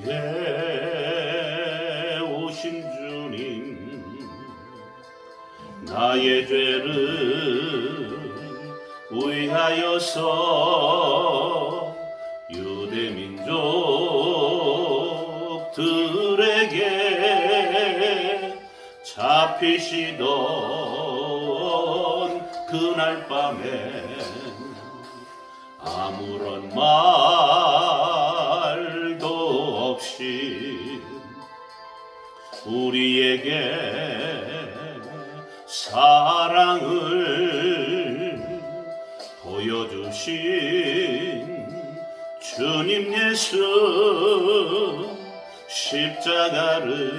위해 오신 주님, 나의 죄를 위하여서 유대민족들에게 잡히시던 그날 밤에 아무런 말도 없이 우리에게 사랑을 보여주신 주님 예수, 십자가를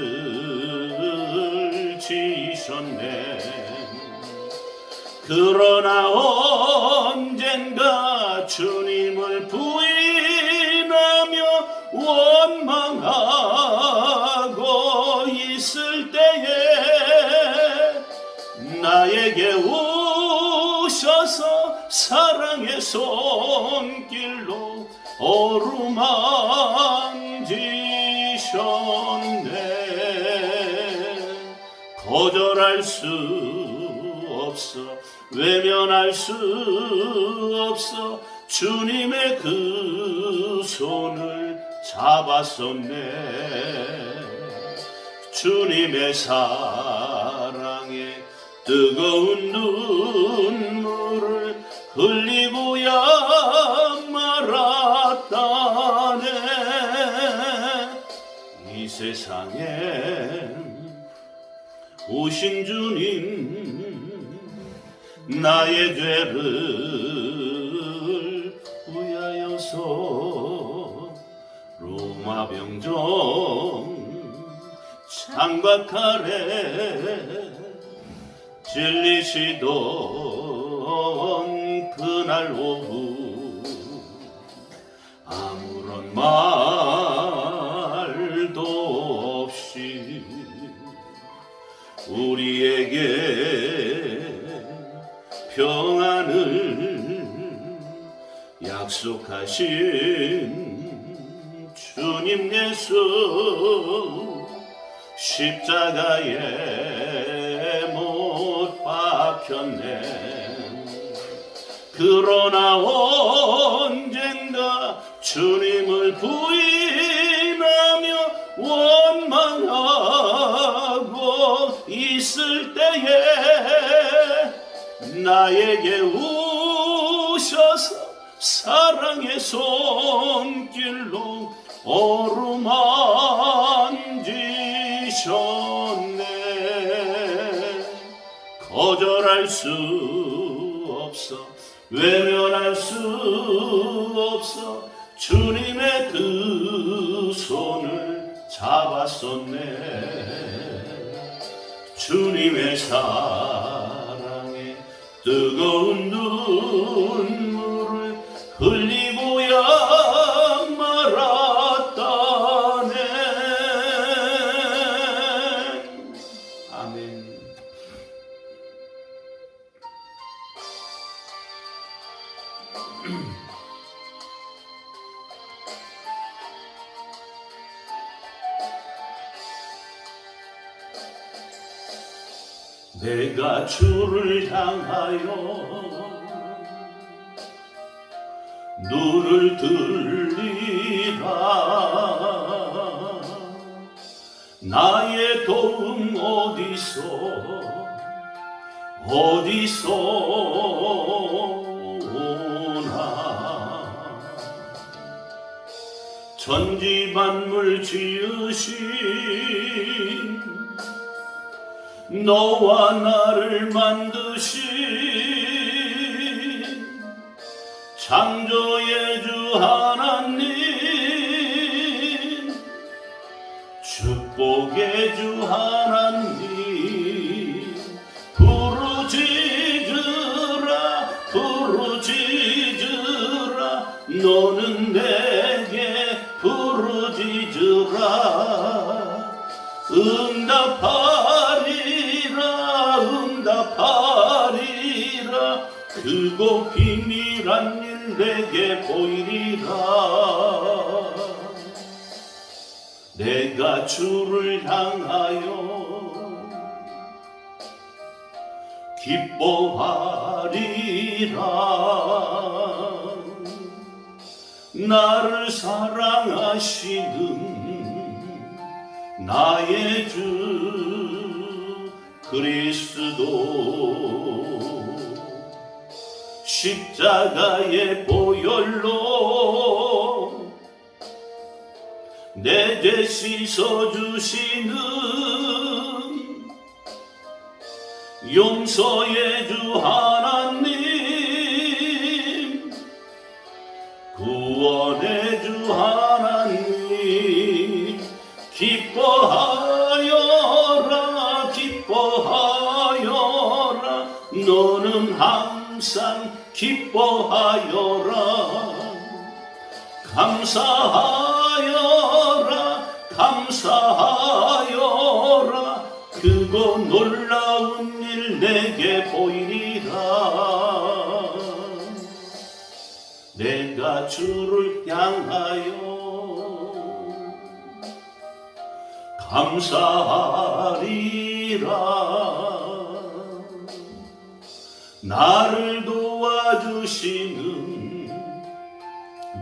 지셨네. 그러나 언젠가 주님을 부인하며 원망하고 있을 때에 나에게 오셔서 사랑의 손길로 어루만지셨네. 거절할 수 없어, 외면할 수 없어 주님의 그 손을 잡았었네. 주님의 사랑에 뜨거운 눈물을 흘리고야 말았다네. 이 세상에 오신 주님, 나의 죄를 위하여서 로마 병정 창과 칼에 찔리시던 그날 오후 아무런 말도 없이 우리에게 평안을 약속하신 주님 예수, 십자가에 못 박혔네. 그러나 언젠가 주님을 부인하며 원망하고 있을 때에 나에게 오셔서 사랑의 손길로 어루만지셨네. 거절할 수 없어, 외면할 수 없어 주님의 그 손을 잡았었네. 주님의 사랑에 뜨거운 눈물을 흘리고야 말았다네. 아멘. 내가 주를 향하여 눈을 들리라. 나의 도움 어디서 오나. 천지 만물 지으신 너와 나를 만드신 창조의 주 하나님, 축복의 주 하나님, 부르짖으라 너는 내게 부르짖으라. 응답하리라 크고 비밀한 일 내게 보이리라. 내가 주를 향하여 기뻐하리라. 나를 사랑하시는 나의 주 그리스도 십자가의 보혈로 내 죄 씻어주시는 용서의 주 하나님, 구원의 주 하나님, 기뻐하여라 기뻐하여라. 너는 항상 기뻐하여라. 감사하여라 감사하여라. 크고 놀라운 일 내게 보이리라. 내가 주를 향하여 감사하리라. 나를 도와주시는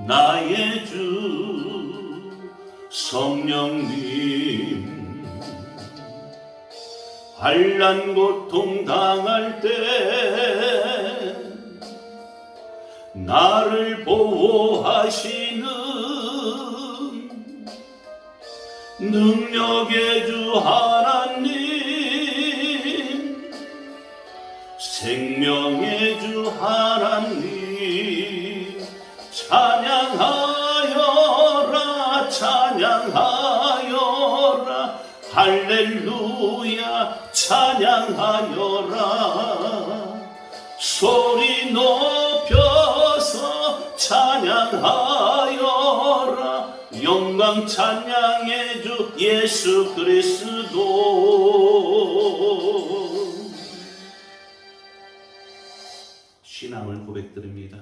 나의 주 성령님, 환난 고통 당할 때 나를 보호하시는 능력의 주 하나님, 생명의 주 하나님, 찬양하여라 찬양하여라. 할렐루야 찬양하여라. 소리 높여서 찬양하여라. 영광 찬양의 주 예수 그리스도. 신앙을 고백드립니다.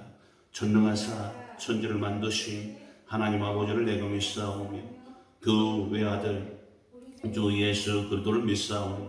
전능하사 천지를 만드신 하나님 아버지를 내가 믿사오며 그 외아들 주 예수 그리스도를 믿사오니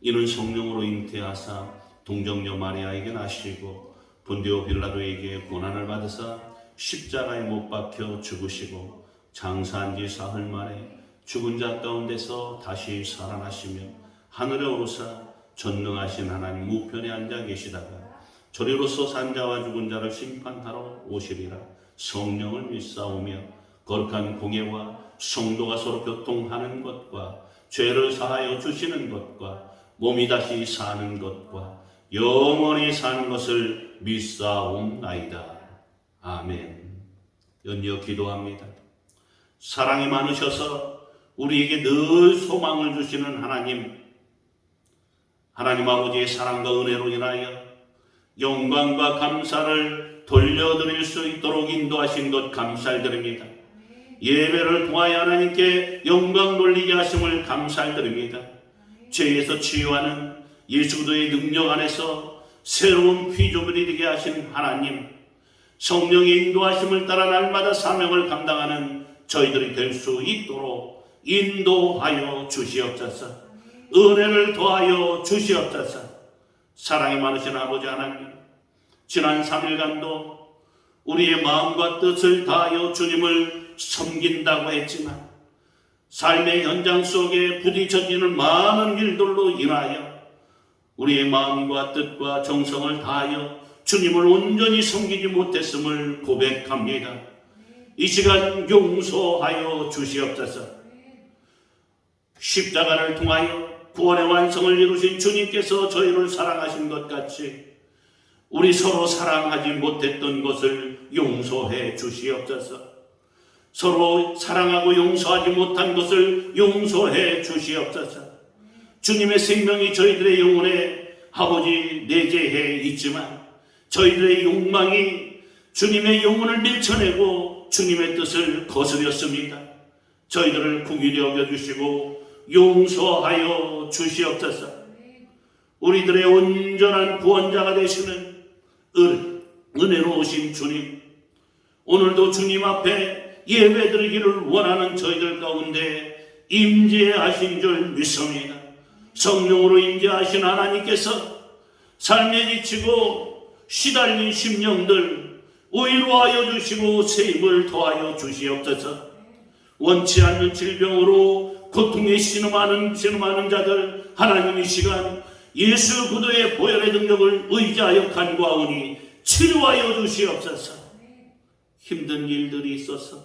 이는 성령으로 잉태하사 동정녀 마리아에게 나시고 본디오 빌라도에게 고난을 받으사 십자가에 못 박혀 죽으시고 장사한 지 사흘 만에 죽은 자 가운데서 다시 살아나시며 하늘에 오르사 전능하신 하나님 우편에 앉아 계시다가 저리로서 산자와 죽은 자를 심판하러 오시리라. 성령을 믿사오며 거룩한 공예와 성도가 서로 교통하는 것과 죄를 사하여 주시는 것과 몸이 다시 사는 것과 영원히 사는 것을 믿사옵나이다. 아멘. 연이어 기도합니다. 사랑이 많으셔서 우리에게 늘 소망을 주시는 하나님 아버지의 사랑과 은혜로 인하여 영광과 감사를 돌려드릴 수 있도록 인도하신 것 감사드립니다. 예배를 통하여 하나님께 영광 돌리게 하심을 감사드립니다. 죄에서 치유하는 예수 그리스도의 능력 안에서 새로운 피조물이 되게 하신 하나님, 성령의 인도하심을 따라 날마다 사명을 감당하는 저희들이 될 수 있도록 인도하여 주시옵소서. 은혜를 더하여 주시옵소서. 사랑이 많으신 아버지 하나님, 지난 3일간도 우리의 마음과 뜻을 다하여 주님을 섬긴다고 했지만 삶의 현장 속에 부딪혀지는 많은 일들로 인하여 우리의 마음과 뜻과 정성을 다하여 주님을 온전히 섬기지 못했음을 고백합니다. 이 시간 용서하여 주시옵소서. 십자가를 통하여 구원의 완성을 이루신 주님께서 저희를 사랑하신 것 같이 우리 서로 사랑하지 못했던 것을 용서해 주시옵소서. 서로 사랑하고 용서하지 못한 것을 용서해 주시옵소서. 주님의 생명이 저희들의 영혼에 아버지 내재해 있지만 저희들의 욕망이 주님의 영혼을 밀쳐내고 주님의 뜻을 거스렸습니다. 저희들을 긍휼히 여겨주시고 용서하여 주시옵소서. 우리들의 온전한 구원자가 되시는 은혜로우신 주님, 오늘도 주님 앞에 예배드리기를 원하는 저희들 가운데 임재하신 줄 믿습니다. 성령으로 임재하신 하나님께서 삶에 지치고 시달린 심령들 위로하여 주시고 새 힘을 더하여 주시옵소서. 원치 않는 질병으로 고통에 신음하는 자들, 하나님 이 시간 예수 그리스도의 보혈의 능력을 의지하여 간구하오니 치료하여 주시옵소서. 힘든 일들이 있어서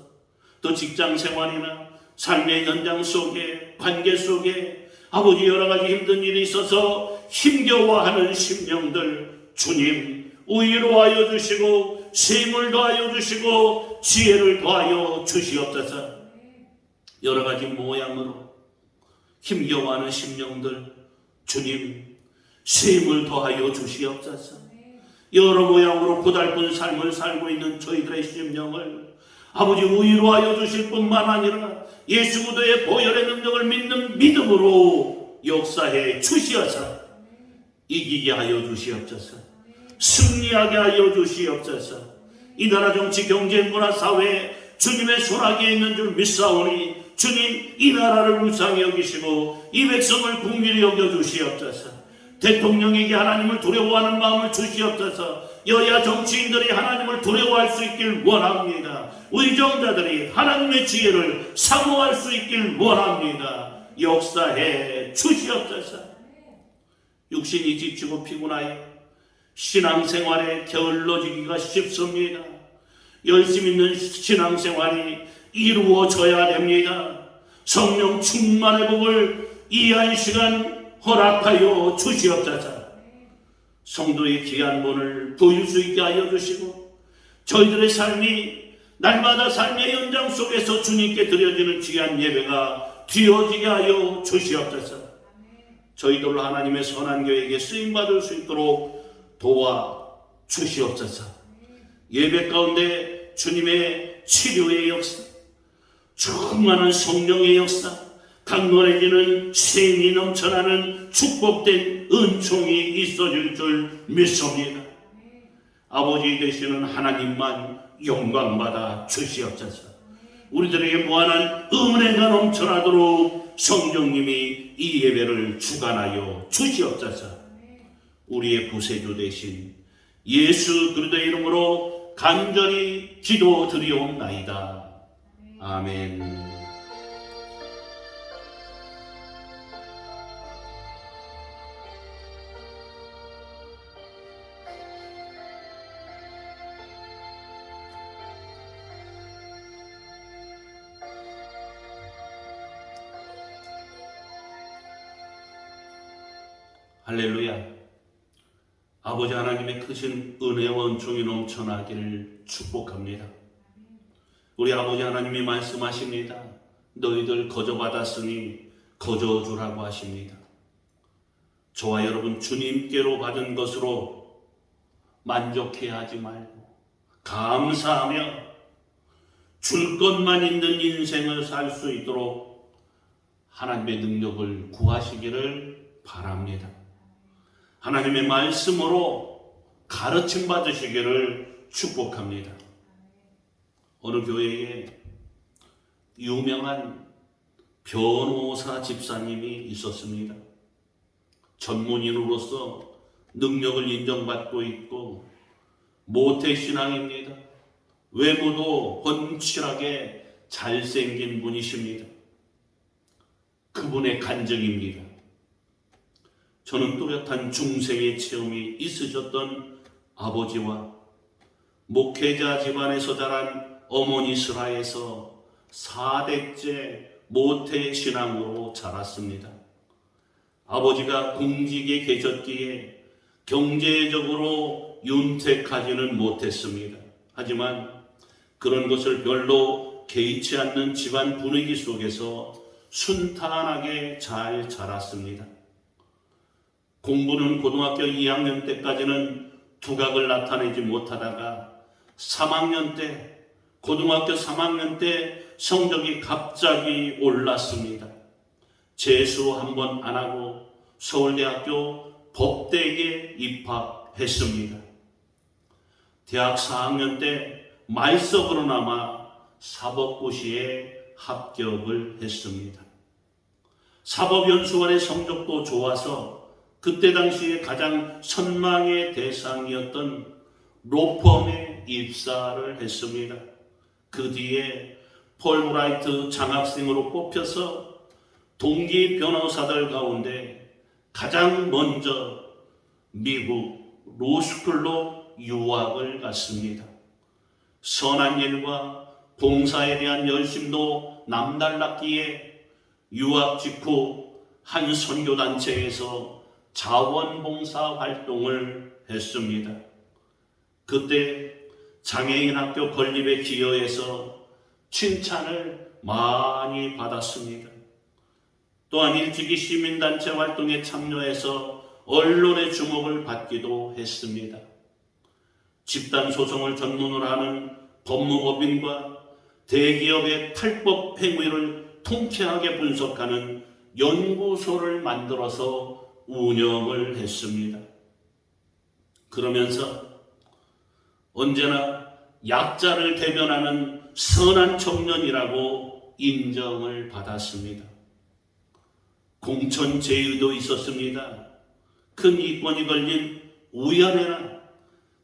또 직장 생활이나 삶의 현장 속에 관계 속에 아버지 여러 가지 힘든 일이 있어서 힘겨워하는 심령들 주님 위로하여 주시고 힘을 더하여 주시고 지혜를 더하여 주시옵소서. 여러 가지 모양으로 힘겨워하는 심령들 주님 힘을 더하여 주시옵소서. 여러 모양으로 고달픈 삶을 살고 있는 저희들의 심령을 아버지 위로하여 주실 뿐만 아니라 예수 그리스도의 보혈의 능력을 믿는 믿음으로 역사해 주시어서 이기게 하여 주시옵소서. 승리하게 하여 주시옵소서. 이 나라 정치 경제 문화 사회 주님의 손아귀에 있는 줄 믿사오니 주님 이 나라를 불쌍히 여기시고 이 백성을 긍휼히 여겨 주시옵소서. 대통령에게 하나님을 두려워하는 마음을 주시옵소서. 여야 정치인들이 하나님을 두려워할 수 있길 원합니다. 의정자들이 하나님의 지혜를 사모할 수 있길 원합니다. 역사해 주시옵소서. 육신이 지치고 피곤하여 신앙생활에 게을러지기가 쉽습니다. 열심 있는 신앙생활이 이루어져야 됩니다. 성령 충만의 복을 이 한 시간 허락하여 주시옵소서. 성도의 귀한 본을 보일 수 있게 하여 주시고 저희들의 삶이 날마다 삶의 현장 속에서 주님께 드려지는 귀한 예배가 되어지게 하여 주시옵소서. 저희들 하나님의 선한 교회에게 쓰임받을 수 있도록 도와 주시옵소서. 예배 가운데 주님의 치료의 역사, 충만한 성령의 역사, 강건해지는 샘이 넘쳐나는 축복된 은총이 있어질 줄 믿습니다. 아버지 되시는 하나님만 영광받아 주시옵소서. 우리들에게 무한한 은혜가 넘쳐나도록 성령님이 이 예배를 주관하여 주시옵소서. 우리의 구세주 되신 예수 그리스도의 이름으로 간절히 기도드리옵나이다. 아멘. 할렐루야. 아버지 하나님의 크신 은혜와 은총이 넘쳐나기를 축복합니다. 우리 아버지 하나님이 말씀하십니다. 너희들 거저받았으니 거저주라고 하십니다. 저와 여러분 주님께로 받은 것으로 만족해야 하지 말고 감사하며 줄 것만 있는 인생을 살 수 있도록 하나님의 능력을 구하시기를 바랍니다. 하나님의 말씀으로 가르침 받으시기를 축복합니다. 어느 교회에 유명한 변호사 집사님이 있었습니다. 전문인으로서 능력을 인정받고 있고 모태신앙입니다. 외모도 훤칠하게 잘생긴 분이십니다. 그분의 간증입니다. 저는 뚜렷한 중생의 체험이 있으셨던 아버지와 목회자 집안에서 자란 어머니 슬하에서 4대째 모태신앙으로 자랐습니다. 아버지가 공직에 계셨기에 경제적으로 윤택하지는 못했습니다. 하지만 그런 것을 별로 개의치 않는 집안 분위기 속에서 순탄하게 잘 자랐습니다. 공부는 고등학교 2학년 때까지는 두각을 나타내지 못하다가 3학년 때, 고등학교 3학년 때 성적이 갑자기 올랐습니다. 재수 한 번 안 하고 서울대학교 법대에 입학했습니다. 대학 4학년 때 말석으로나마 사법고시에 합격을 했습니다. 사법연수원의 성적도 좋아서 그때 당시에 가장 선망의 대상이었던 로펌에 입사를 했습니다. 그 뒤에 폴브라이트 장학생으로 뽑혀서 동기 변호사들 가운데 가장 먼저 미국 로스쿨로 유학을 갔습니다. 선한 일과 봉사에 대한 열심도 남달랐기에 유학 직후 한 선교단체에서 자원봉사 활동을 했습니다. 그때 장애인 학교 건립에 기여해서 칭찬을 많이 받았습니다. 또한 일찍이 시민단체 활동에 참여해서 언론의 주목을 받기도 했습니다. 집단소송을 전문으로 하는 법무법인과 대기업의 탈법 행위를 통쾌하게 분석하는 연구소를 만들어서 운영을 했습니다. 그러면서 언제나 약자를 대변하는 선한 청년이라고 인정을 받았습니다. 공천 제의도 있었습니다. 큰 이권이 걸린 우연에나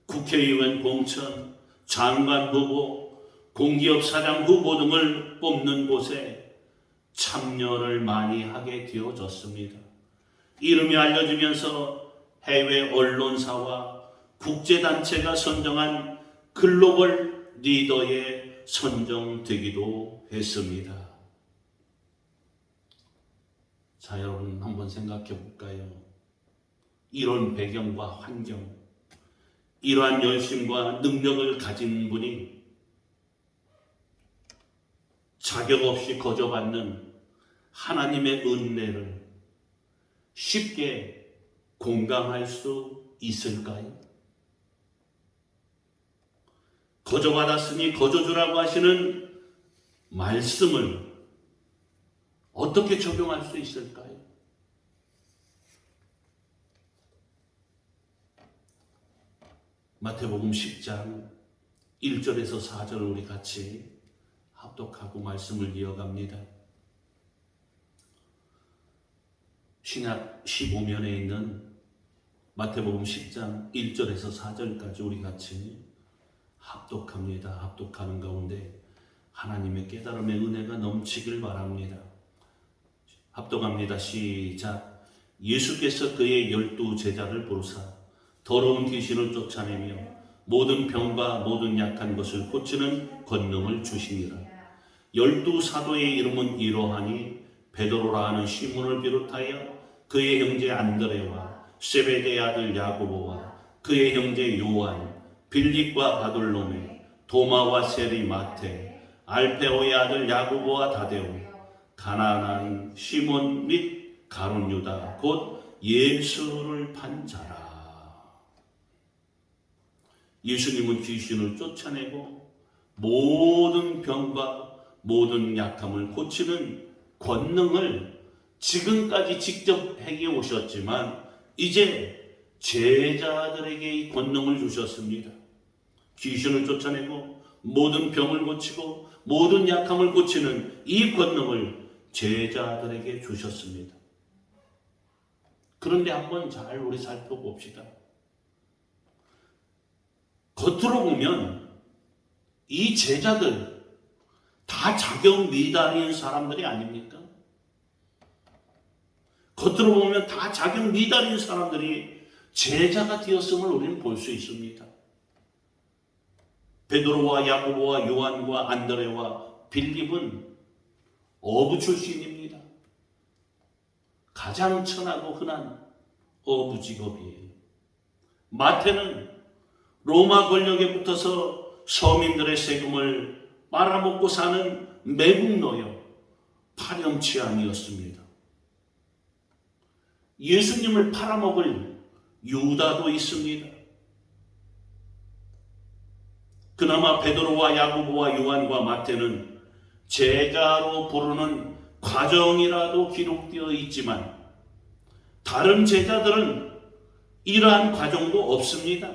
국회의원 공천, 장관 후보, 공기업 사장 후보 등을 뽑는 곳에 참여를 많이 하게 되어졌습니다. 이름이 알려지면서 해외 언론사와 국제단체가 선정한 글로벌 리더에 선정되기도 했습니다. 자, 여러분 한번 생각해 볼까요? 이런 배경과 환경, 이러한 열심과 능력을 가진 분이 자격 없이 거저받는 하나님의 은혜를 쉽게 공감할 수 있을까요? 거저받았으니 거저주라고 하시는 말씀을 어떻게 적용할 수 있을까요? 마태복음 10장 1절에서 4절을 우리 같이 합독하고 말씀을 이어갑니다. 신약 15면에 있는 마태복음 10장 1절에서 4절까지 우리 같이 합독합니다. 합독하는 가운데 하나님의 깨달음의 은혜가 넘치길 바랍니다. 합독합니다. 시작. 예수께서 그의 12 제자를 부르사 더러운 귀신을 쫓아내며 모든 병과 모든 약한 것을 고치는 권능을 주시니라. 12 사도의 이름은 이러하니 베드로라 하는 시몬을 비롯하여 그의 형제 안드레와 세베대의 아들 야고보와 그의 형제 요한, 빌립과 바돌로메, 도마와 세리 마테, 알페오의 아들 야고보와 다데오, 가나안인 시몬 및 가룟 유다 곧 예수를 판 자라. 예수님은 귀신을 쫓아내고 모든 병과 모든 약함을 고치는 권능을 지금까지 직접 행해 오셨지만 이제 제자들에게 이 권능을 주셨습니다. 귀신을 쫓아내고 모든 병을 고치고 모든 약함을 고치는 이 권능을 제자들에게 주셨습니다. 그런데 한번 잘 우리 살펴봅시다. 겉으로 보면 이 제자들 다 자격 미달인 사람들이 아닙니까? 겉으로 보면 다 자격 미달인 사람들이 제자가 되었음을 우리는 볼 수 있습니다. 베드로와 야고보와 요한과 안드레와 빌립은 어부 출신입니다. 가장 천하고 흔한 어부 직업이에요. 마태는 로마 권력에 붙어서 서민들의 세금을 빨아먹고 사는 매국노여 파렴치한이었습니다. 예수님을 팔아먹을 유다도 있습니다. 그나마 베드로와 야고보와 요한과 마태는 제자로 부르는 과정이라도 기록되어 있지만 다른 제자들은 이러한 과정도 없습니다.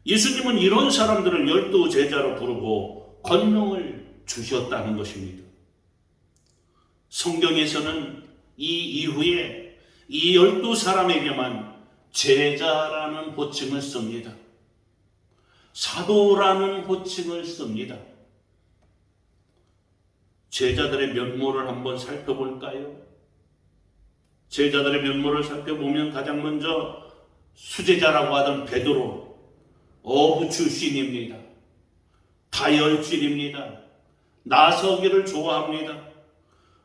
예수님은 이런 사람들을 12 제자로 부르고 권능을 주셨다는 것입니다. 성경에서는 이 이후에 이 12사람에게만 제자라는 호칭을 씁니다. 사도라는 호칭을 씁니다. 제자들의 면모를 한번 살펴볼까요? 제자들의 면모를 살펴보면 가장 먼저 수제자라고 하던 베드로, 어부 출신입니다. 다혈질입니다. 나서기를 좋아합니다.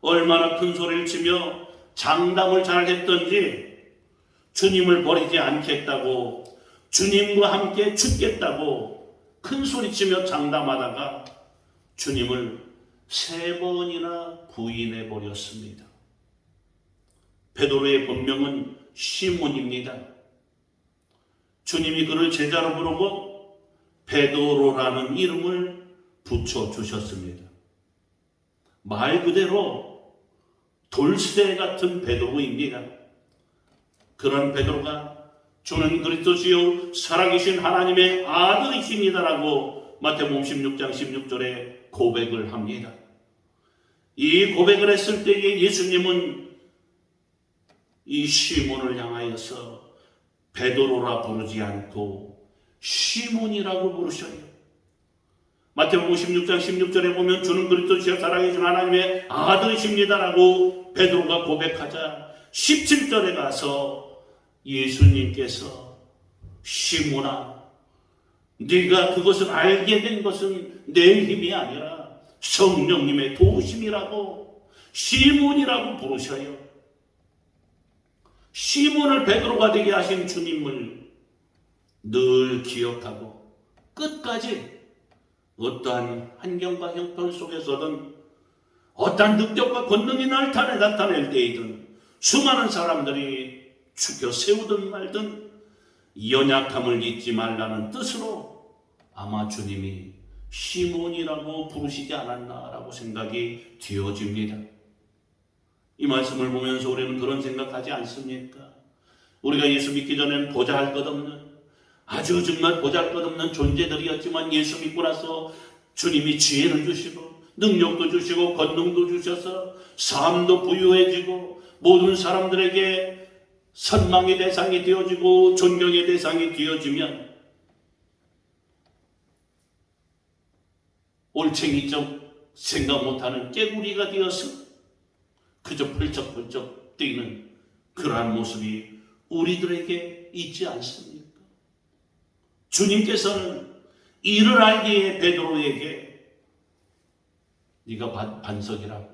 얼마나 큰 소리를 치며 장담을 잘 했던지 주님을 버리지 않겠다고, 주님과 함께 죽겠다고 큰 소리치며 장담하다가 주님을 3번이나 부인해 버렸습니다. 베드로의 본명은 시몬입니다. 주님이 그를 제자로 부르고 베드로라는 이름을 붙여주셨습니다. 말 그대로 돌쇠 같은 베드로입니다. 그런 베드로가 주는 그리스도시요 살아계신 하나님의 아들이십니다라고 마태복음 16장 16절에 고백을 합니다. 이 고백을 했을 때에 예수님은 이 시몬을 향하여서 베드로라 부르지 않고 시몬이라고 부르셔요. 마태복음 16장 16절에 보면 주는 그리스도시요 살아계신 하나님의 아들이십니다라고 베드로가 고백하자 17절에 가서 예수님께서 시몬아, 네가 그것을 알게 된 것은 내 힘이 아니라 성령님의 도우심이라고 시몬이라고 부르셔요. 시몬을 베드로가 되게 하신 주님을 늘 기억하고 끝까지 어떠한 환경과 형편 속에서든 어떠한 능력과 권능이 나타낼 때이든 수많은 사람들이 죽여 세우든 말든 연약함을 잊지 말라는 뜻으로 아마 주님이 시몬이라고 부르시지 않았나라고 생각이 되어집니다. 이 말씀을 보면서 우리는 그런 생각하지 않습니까? 우리가 예수 믿기 전에는 보잘것없는, 아주 정말 보잘것없는 존재들이었지만 예수 믿고 나서 주님이 지혜를 주시고 능력도 주시고 권능도 주셔서 삶도 부유해지고 모든 사람들에게 선망의 대상이 되어지고 존경의 대상이 되어지면 올챙이적 생각 못하는 깨구리가 되어서 그저 펄쩍펄쩍 뛰는 그러한 모습이 우리들에게 있지 않습니까? 주님께서는 이를 알기에 베드로에게 네가 반석이라고,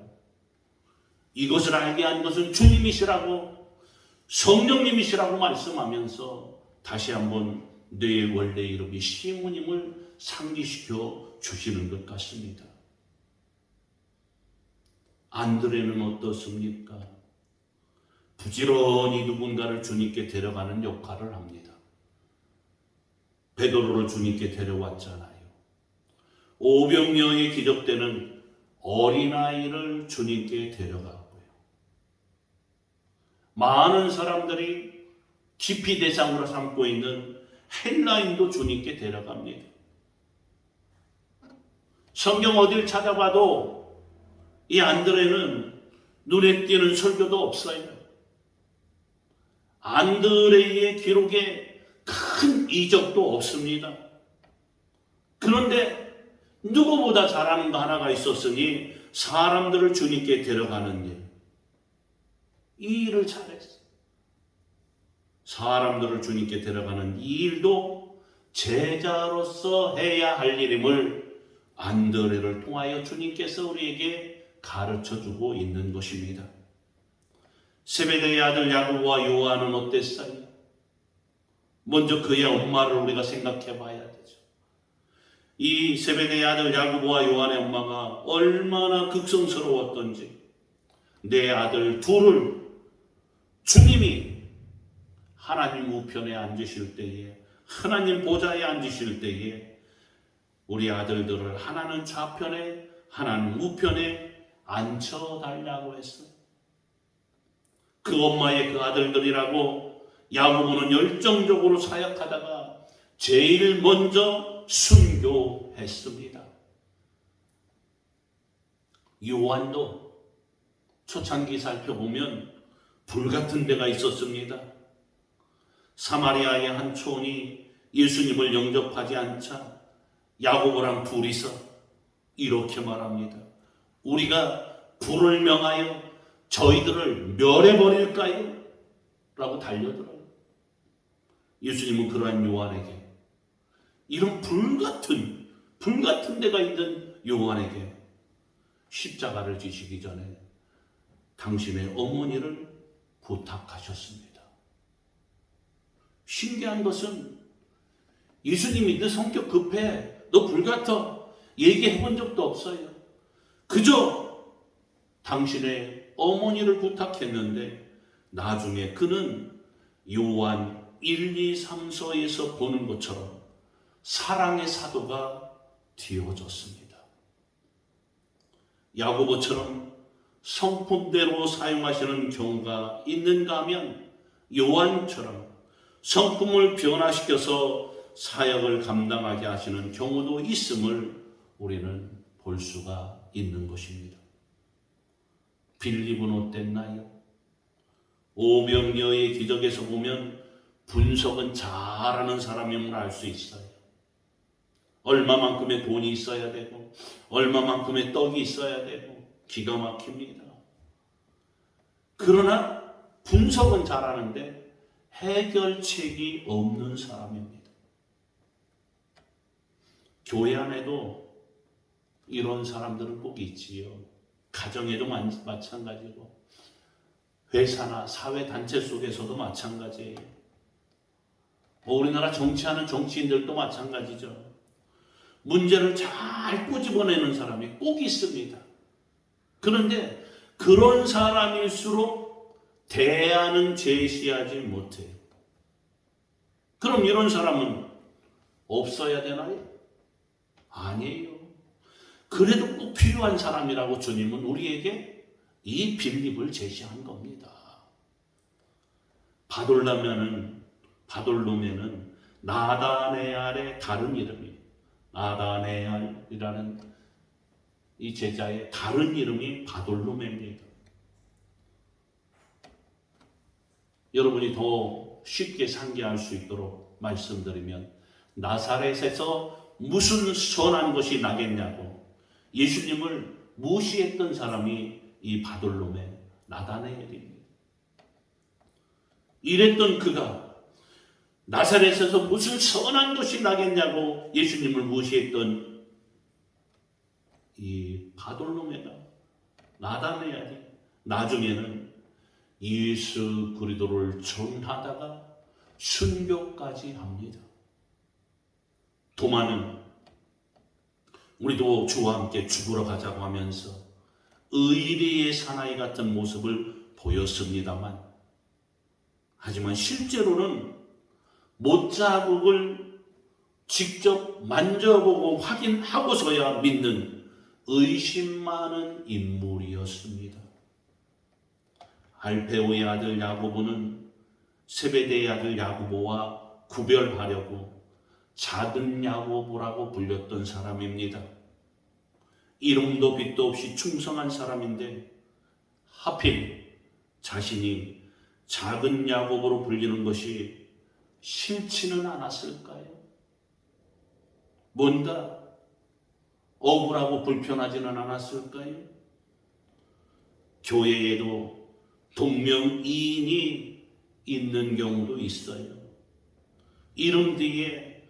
이것을 알게 한 것은 주님이시라고, 성령님이시라고 말씀하면서 다시 한번 내 원래 이름이 시몬임을 상기시켜 주시는 것 같습니다. 안드레는 어떻습니까? 부지런히 누군가를 주님께 데려가는 역할을 합니다. 베드로를 주님께 데려왔잖아요. 오병이어의 기적 때는 어린아이를 주님께 데려가고요. 많은 사람들이 기피 대상으로 삼고 있는 헬라인도 주님께 데려갑니다. 성경 어딜 찾아봐도 이 안드레는 눈에 띄는 설교도 없어요. 안드레의 기록에 큰 이적도 없습니다. 그런데 누구보다 잘하는 거 하나가 있었으니 사람들을 주님께 데려가는 일, 이 일을 잘했어요. 사람들을 주님께 데려가는 이 일도 제자로서 해야 할 일임을 안드레를 통하여 주님께서 우리에게 가르쳐주고 있는 것입니다. 세베대의 아들 야고보와 요한은 어땠어요? 먼저 그의 엄마를 우리가 생각해 봐야 되죠. 이 세베대의 아들 야고보와 요한의 엄마가 얼마나 극성스러웠던지, 내 아들 둘을 주님이 하나님 우편에 앉으실 때에, 하나님 보좌에 앉으실 때에 우리 아들들을 하나는 좌편에 하나는 우편에 앉혀달라고 했어요. 그 엄마의 그 아들들이라고 야고보는 열정적으로 사역하다가 제일 먼저 순교했습니다. 요한도 초창기 살펴보면 불같은 데가 있었습니다. 사마리아의 한 초원이 예수님을 영접하지 않자 야고보랑 둘이서 이렇게 말합니다. 우리가 불을 명하여 저희들을 멸해버릴까요? 라고 달려들어요. 예수님은 그러한 요한에게, 이런 불같은 데가 있는 요한에게 십자가를 지시기 전에 당신의 어머니를 부탁하셨습니다. 신기한 것은 예수님이 너 성격 급해, 너 불같아 얘기해 본 적도 없어요. 그저 당신의 어머니를 부탁했는데 나중에 그는 요한 1, 2, 3서에서 보는 것처럼 사랑의 사도가 되어졌습니다. 야고보처럼 성품대로 사용하시는 경우가 있는가 하면 요한처럼 성품을 변화시켜서 사역을 감당하게 하시는 경우도 있음을 우리는 볼 수가 있는 것입니다. 빌립은 어땠나요? 오병이어의 기적에서 보면 분석은 잘하는 사람임을 알 수 있어요. 얼마만큼의 돈이 있어야 되고 얼마만큼의 떡이 있어야 되고 기가 막힙니다. 그러나 분석은 잘하는데 해결책이 없는 사람입니다. 교회 안에도 이런 사람들은 꼭 있지요. 가정에도 마찬가지고 회사나 사회단체 속에서도 마찬가지예요. 우리나라 정치하는 정치인들도 마찬가지죠. 문제를 잘 꼬집어내는 사람이 꼭 있습니다. 그런데 그런 사람일수록 대안은 제시하지 못해요. 그럼 이런 사람은 없어야 되나요? 아니에요. 그래도 꼭 필요한 사람이라고 주님은 우리에게 이 빌립을 제시한 겁니다. 바돌로메는 나다네알의 다른 이름이에요. 나다네알이라는 이 제자의 다른 이름이 바돌로메입니다. 여러분이 더 쉽게 상기할 수 있도록 말씀드리면 나사렛에서 무슨 선한 것이 나겠냐고 예수님을 무시했던 사람이 이 바돌로메 나다네엘입니다. 이랬던 그가 나사렛에서 무슨 선한 것이 나겠냐고 예수님을 무시했던 이 바돌로메가 나다네엘이 나중에는 예수 그리스도를 전하다가 순교까지 합니다. 도마는 우리도 주와 함께 죽으러 가자고 하면서 의리의 사나이 같은 모습을 보였습니다만, 하지만 실제로는 못자국을 직접 만져보고 확인하고서야 믿는 의심 많은 인물이었습니다. 알페오의 아들 야고보는 세베대의 아들 야고보와 구별하려고 작은 야고보라고 불렸던 사람입니다. 이름도 빛도 없이 충성한 사람인데 하필 자신이 작은 야고보로 불리는 것이 싫지는 않았을까요? 뭔가 억울하고 불편하지는 않았을까요? 교회에도 동명이인이 있는 경우도 있어요. 이름 뒤에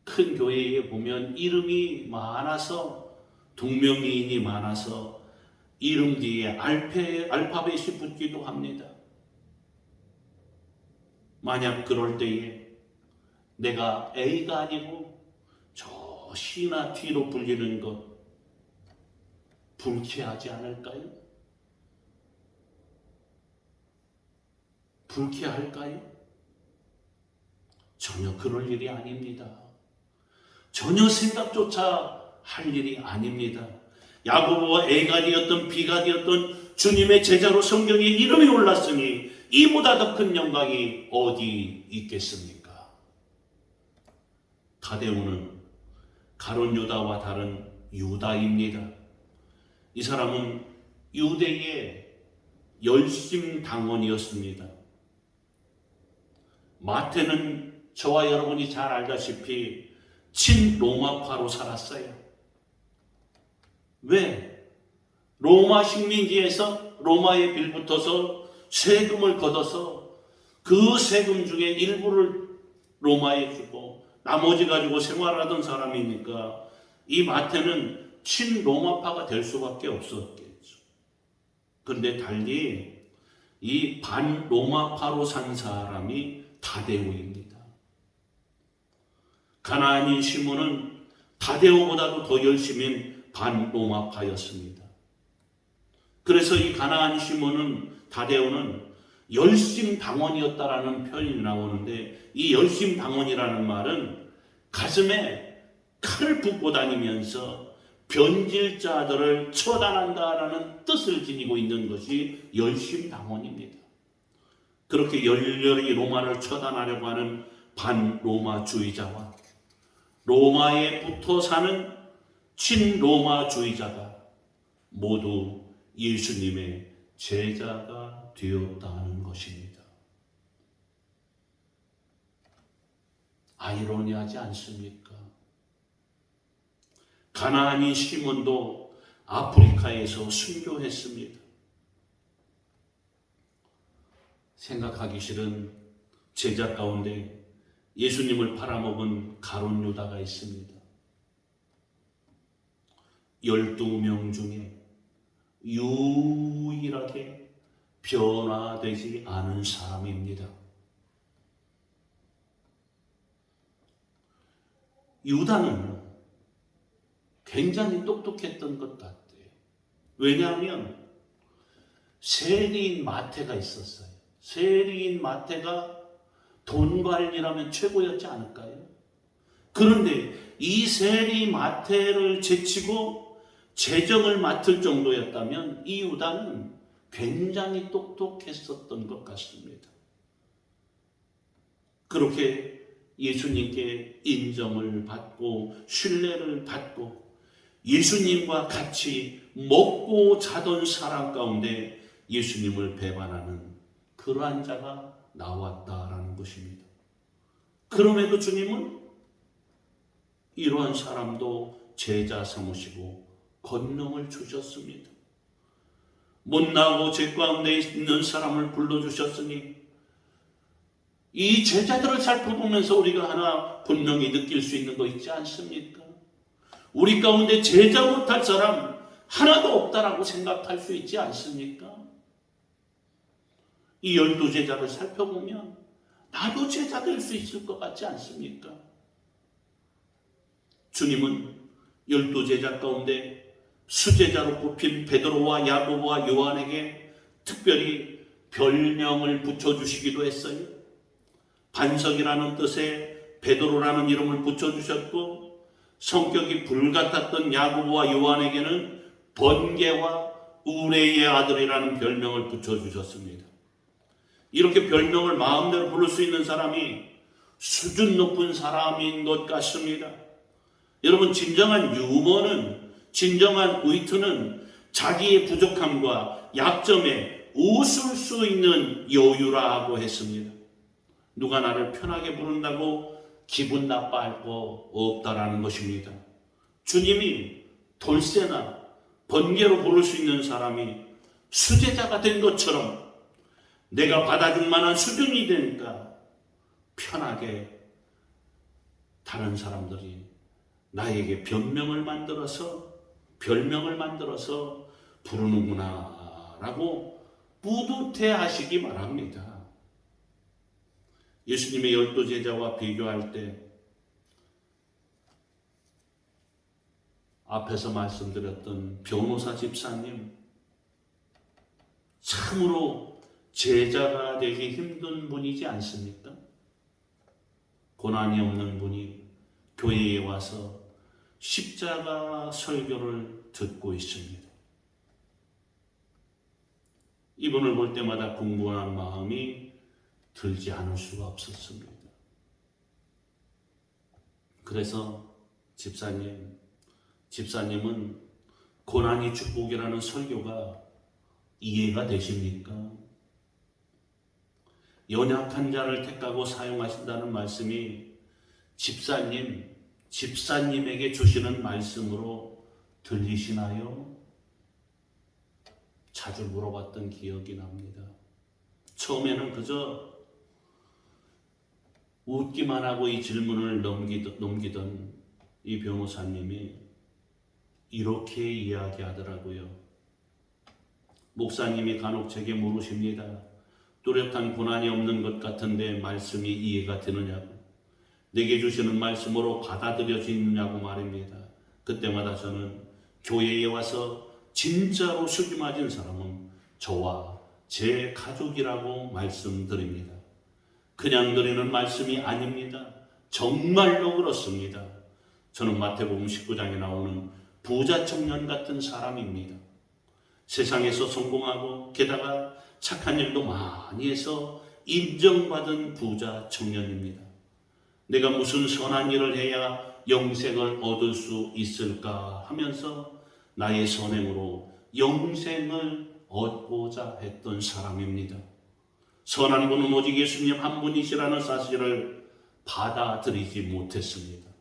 큰 교회에 보면 이름이 많아서 동명이인이 많아서 이름 뒤에 알파벳이 붙기도 합니다. 만약 그럴 때에 내가 A가 아니고 저 C나 T로 불리는 것 불쾌하지 않을까요? 불쾌할까요? 전혀 그럴 일이 아닙니다. 전혀 생각조차 할 일이 아닙니다. 야고보와 A가 되었던 B가 되었던 주님의 제자로 성경에 이름이 올랐으니 이보다 더 큰 영광이 어디 있겠습니까? 다데오는 가룟 유다와 다른 유다입니다. 이 사람은 유대의 열심당원이었습니다. 마태는 저와 여러분이 잘 알다시피 친로마파로 살았어요. 왜? 로마 식민지에서 로마에 빌붙어서 세금을 걷어서 그 세금 중에 일부를 로마에 주고 나머지 가지고 생활하던 사람이니까 이 마태는 친로마파가 될 수밖에 없었겠죠. 그런데 달리 이 반로마파로 산 사람이 다데오입니다. 가나안인 시몬은 다데오보다도 더 열심인 반로마파였습니다. 그래서 이 가나안 시몬은 다데오는 열심당원이었다라는 표현이 나오는데 이 열심당원이라는 말은 가슴에 칼을 붓고 다니면서 변질자들을 처단한다라는 뜻을 지니고 있는 것이 열심당원입니다. 그렇게 열렬히 로마를 처단하려고 하는 반로마주의자와 로마에 붙어 사는 친로마주의자가 모두 예수님의 제자가 되었다는 것입니다. 아이러니하지 않습니까? 가나안인 시몬도 아프리카에서 순교했습니다. 생각하기 싫은 제자 가운데 예수님을 팔아먹은 가룟 유다가 있습니다. 12명 중에 유일하게 변화되지 않은 사람입니다. 유다는 굉장히 똑똑했던 것 같아요. 왜냐하면 세리인 마태가 있었어요. 세리인 마태가 돈 관리라면 최고였지 않을까요? 그런데 이 세리 마태를 제치고 재정을 맡을 정도였다면 이 유다는 굉장히 똑똑했었던 것 같습니다. 그렇게 예수님께 인정을 받고 신뢰를 받고 예수님과 같이 먹고 자던 사람 가운데 예수님을 배반하는 그러한 자가 나왔다라는 것입니다. 그럼에도 주님은 이러한 사람도 제자 삼으시고 권능을 주셨습니다. 못나고 죄 가운데 있는 사람을 불러주셨으니 이 제자들을 살펴보면서 우리가 하나 분명히 느낄 수 있는 거 있지 않습니까? 우리 가운데 제자 못할 사람 하나도 없다라고 생각할 수 있지 않습니까? 이 12제자를 살펴보면 나도 제자 될 수 있을 것 같지 않습니까? 주님은 12제자 가운데 수제자로 뽑힌 베드로와 야고보와 요한에게 특별히 별명을 붙여주시기도 했어요. 반석이라는 뜻에 베드로라는 이름을 붙여주셨고 성격이 불같았던 야고보와 요한에게는 번개와 우레의 아들이라는 별명을 붙여주셨습니다. 이렇게 별명을 마음대로 부를 수 있는 사람이 수준 높은 사람인 것 같습니다. 여러분, 진정한 유머는, 진정한 위트는 자기의 부족함과 약점에 웃을 수 있는 여유라고 했습니다. 누가 나를 편하게 부른다고 기분 나빠할 거 없다라는 것입니다. 주님이 돌쇠나 번개로 부를 수 있는 사람이 수제자가 된 것처럼 내가 받아줄 만한 수준이 되니까 편하게 다른 사람들이 나에게 별명을 만들어서 부르는구나 라고 뿌듯해 하시기 바랍니다. 예수님의 12제자와 비교할 때 앞에서 말씀드렸던 변호사 집사님, 참으로 제자가 되기 힘든 분이지 않습니까? 고난이 없는 분이 교회에 와서 십자가 설교를 듣고 있습니다. 이분을 볼 때마다 궁금한 마음이 들지 않을 수가 없었습니다. 그래서 집사님은 고난이 축복이라는 설교가 이해가 되십니까? 연약한 자를 택하고 사용하신다는 말씀이 집사님에게 주시는 말씀으로 들리시나요? 자주 물어봤던 기억이 납니다. 처음에는 그저 웃기만 하고 이 질문을 넘기던 이 변호사님이 이렇게 이야기하더라고요. 목사님이 간혹 제게 물으십니다. 뚜렷한 고난이 없는 것 같은데 말씀이 이해가 되느냐고, 내게 주시는 말씀으로 받아들여지느냐고 말입니다. 그때마다 저는 교회에 와서 진짜로 수기 맞은 사람은 저와 제 가족이라고 말씀드립니다. 그냥 드리는 말씀이 아닙니다. 정말로 그렇습니다. 저는 마태복음 19장에 나오는 부자 청년 같은 사람입니다. 세상에서 성공하고 게다가 착한 일도 많이 해서 인정받은 부자 청년입니다. 내가 무슨 선한 일을 해야 영생을 얻을 수 있을까 하면서 나의 선행으로 영생을 얻고자 했던 사람입니다. 선한 분은 오직 예수님 한 분이시라는 사실을 받아들이지 못했습니다.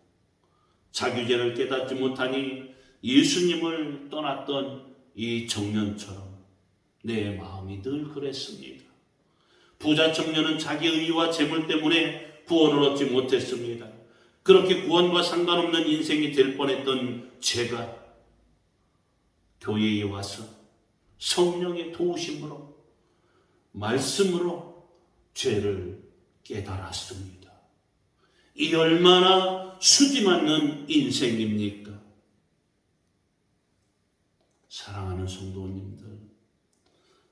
자기죄를 깨닫지 못하니 예수님을 떠났던 이 청년처럼 내 마음이 늘 그랬습니다. 부자 청년은 자기 의와 재물 때문에 구원을 얻지 못했습니다. 그렇게 구원과 상관없는 인생이 될 뻔했던 제가 교회에 와서 성령의 도우심으로 말씀으로 죄를 깨달았습니다. 이 얼마나 수지 맞는 인생입니까? 사랑하는 성도님들,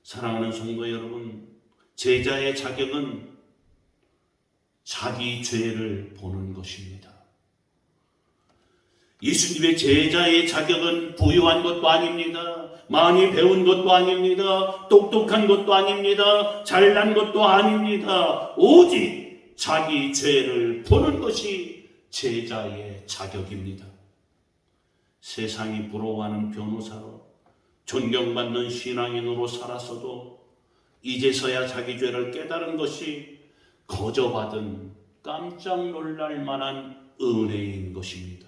사랑하는 성도 여러분, 제자의 자격은 자기 죄를 보는 것입니다. 예수님의 제자의 자격은 부유한 것도 아닙니다. 많이 배운 것도 아닙니다. 똑똑한 것도 아닙니다. 잘난 것도 아닙니다. 오직 자기 죄를 보는 것이 제자의 자격입니다. 세상이 부러워하는 변호사로 존경받는 신앙인으로 살았어도 이제서야 자기 죄를 깨달은 것이 거저받은 깜짝 놀랄 만한 은혜인 것입니다.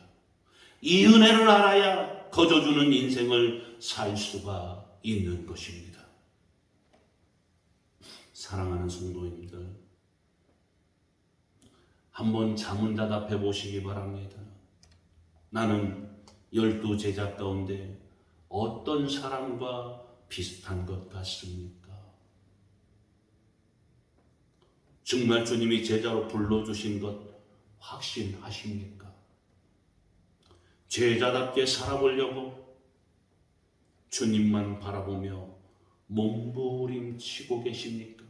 이 은혜를 알아야 거저주는 인생을 살 수가 있는 것입니다. 사랑하는 성도님들, 한번 자문자답해 보시기 바랍니다. 나는 12제자 가운데 어떤 사람과 비슷한 것 같습니까? 정말 주님이 제자로 불러주신 것 확신하십니까? 제자답게 살아보려고 주님만 바라보며 몸부림치고 계십니까?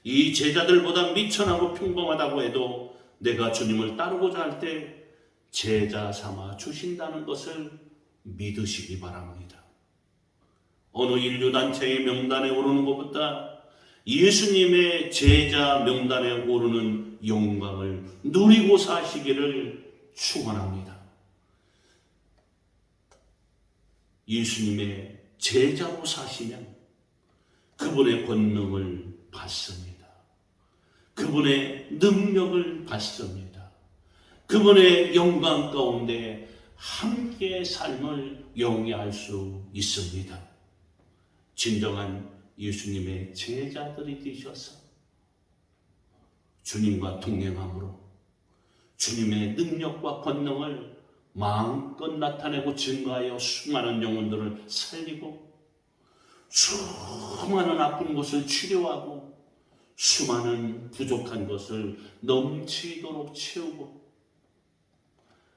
이 제자들보다 미천하고 평범하다고 해도 내가 주님을 따르고자 할 때 제자 삼아 주신다는 것을 믿으시기 바랍니다. 어느 인류단체의 명단에 오르는 것보다 예수님의 제자 명단에 오르는 영광을 누리고 사시기를 축원합니다. 예수님의 제자로 사시면 그분의 권능을 받습니다. 그분의 능력을 받습니다. 그분의 영광 가운데 함께 삶을 영위할 수 있습니다. 진정한 예수님의 제자들이 되셔서 주님과 동행함으로 주님의 능력과 권능을 마음껏 나타내고 증거하여 수많은 영혼들을 살리고 수많은 아픈 것을 치료하고 수많은 부족한 것을 넘치도록 채우고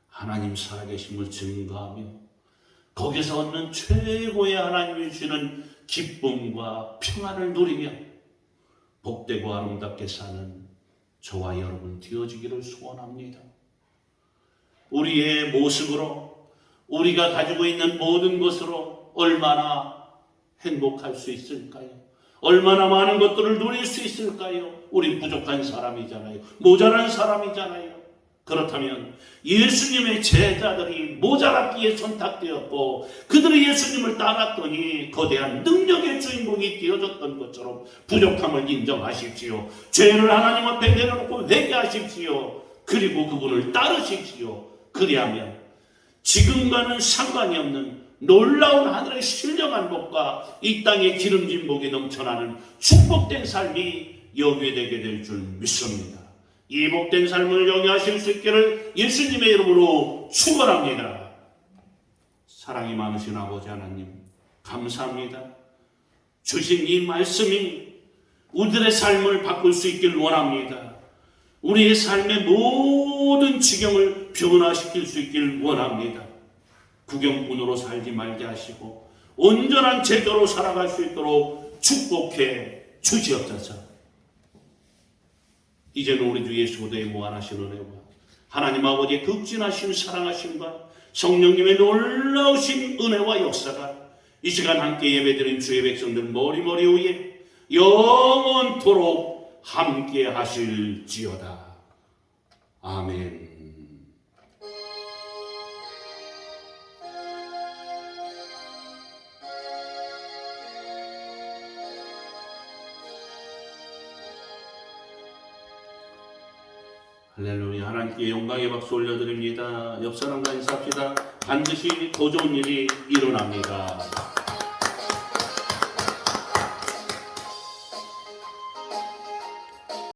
하나님 살아계심을 증거하며 거기서 얻는 최고의 하나님이 주시는 기쁨과 평안을 누리며 복되고 아름답게 사는 저와 여러분 되어지기를 소원합니다. 우리의 모습으로 우리가 가지고 있는 모든 것으로 얼마나 행복할 수 있을까요? 얼마나 많은 것들을 누릴 수 있을까요? 우리 부족한 사람이잖아요. 모자란 사람이잖아요. 그렇다면 예수님의 제자들이 모자랐기에 선택되었고 그들이 예수님을 따랐더니 거대한 능력의 주인공이 되어졌던 것처럼 부족함을 인정하십시오. 죄를 하나님 앞에 내려놓고 회개하십시오. 그리고 그분을 따르십시오. 그리하면 지금과는 상관이 없는 놀라운 하늘의 신령한 복과 이 땅의 기름진 복이 넘쳐나는 축복된 삶이 연계되게 될 줄 믿습니다. 이 복된 삶을 영위하실 수 있기를 예수님의 이름으로 축원합니다. 사랑이 많으신 아버지 하나님, 감사합니다. 주신 이 말씀이 우리들의 삶을 바꿀 수 있길 원합니다. 우리의 삶의 모든 지경을 변화시킬 수 있길 원합니다. 구경꾼으로 살지 말게 하시고 온전한 제자로 살아갈 수 있도록 축복해 주시옵소서. 이제는 우리 주 예수 그리스도의 무한하신 은혜와 하나님 아버지의 극진하신 사랑하심과 성령님의 놀라우신 은혜와 역사가 이 시간 함께 예배드린 주의 백성들 머리머리 위에 영원토록 함께 하실지어다. 아멘. 할렐루야. 하나님께 영광의 박수 올려드립니다. 옆 사람과 인사합시다. 반드시 더 좋은 일이 일어납니다.